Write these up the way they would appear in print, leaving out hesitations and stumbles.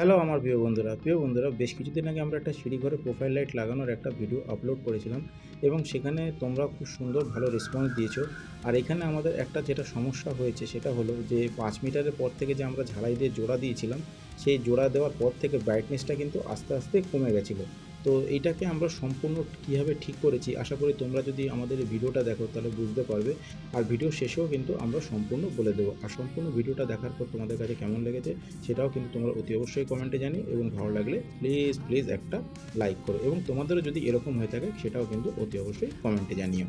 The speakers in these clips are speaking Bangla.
হ্যালো আমার প্রিয় বন্ধুরা বেশ কিছুদিন আগে আমরা একটা সিঁড়ি ঘরে প্রোফাইল লাইট লাগানোর একটা ভিডিও আপলোড করেছিলাম এবং সেখানে তোমরা খুব সুন্দর ভালো রেসপন্স দিয়েছো। আর এখানে আমাদের একটা যেটা সমস্যা হয়েছে সেটা হলো যে 5 মিটারের পর থেকে যে আমরা ঝালাই দিয়ে জোড়া দিয়েছিলাম, সেই জোড়া দেওয়ার পর থেকে ব্রাইটনেসটা কিন্তু আস্তে আস্তে কমে গেছিলো। তো এইটাকে আমরা সম্পূর্ণ কীভাবে ঠিক করেছি আশা করি তোমরা যদি আমাদের এই ভিডিওটা দেখো তাহলে বুঝতে পারবে। আর ভিডিও শেষেও কিন্তু আমরা সম্পূর্ণ বলে দেবো। আর সম্পূর্ণ ভিডিওটা দেখার পর তোমাদের কাছে কেমন লেগেছে সেটাও কিন্তু তোমরা অতি অবশ্যই কমেন্টে জানিও, এবং ভালো লাগলে প্লিজ প্লিজ একটা লাইক করো, এবং তোমাদেরও যদি এরকম হয়ে থাকে সেটাও কিন্তু অতি অবশ্যই কমেন্টে জানিও।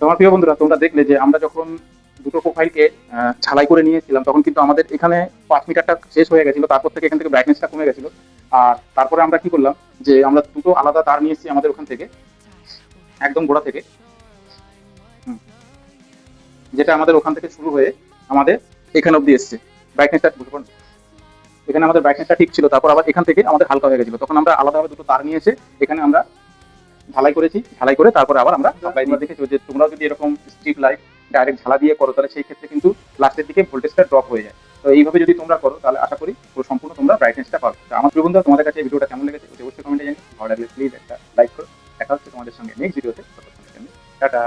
তোমার প্রিয় বন্ধুরা, তোমরা দেখলে যে আমরা যখন দুটো প্রোফাইলকে ঝালাই করে নিয়েছিলাম তখন কিন্তু আমাদের এখানে 5 মিটারটা শেষ হয়ে গেছিল। তারপর থেকে এখান থেকে ব্রাইটনেসটা কমে গেছিল। আর তারপরে আমরা কি করলাম, যে আমরা দুটো আলাদা তার নিয়ে এসেছি আমাদের ওখান থেকে, একদম গোড়া থেকে। হুম, যেটা আমাদের ওখান থেকে শুরু হয়ে আমাদের এখানে অব্দি এসছে। ব্রাইটনেসটা এখানে আমাদের ব্রাইটনেসটা ঠিক ছিল, তারপর আবার এখান থেকে আমাদের হালকা হয়ে গেছিল। তখন আমরা আলাদাভাবে দুটো তার নিয়ে এসে এখানে আমরা ঢালাই করেছি। ঢালাই করে তারপরে আবার আমরা দেখেছি যে তোমরাও যদি এরকম স্ট্রিপ লাইট ডাইরেক্ট ঝালা দিয়ে করো তাহলে সেই ক্ষেত্রে কিন্তু লাস্টের দিকে ভোল্টেজটা ড্রপ হয়ে যায়। তো এইভাবে যদি তোমরা করো তাহলে আশা করি পুরো সম্পূর্ণ তোমরা ব্রাইটনেসটা পাবে। তো আমার প্রিয় বন্ধুরা, তোমাদের কাছে এই ভিডিওটা কেমন লেগেছে অবশ্যই কমেন্টে জানিও। ভালো লাগলে প্লিজ একটা লাইক করো। দেখা হচ্ছে তোমাদের সঙ্গে নেক্সট ভিডিওতে। ততক্ষণের জন্য টাটা।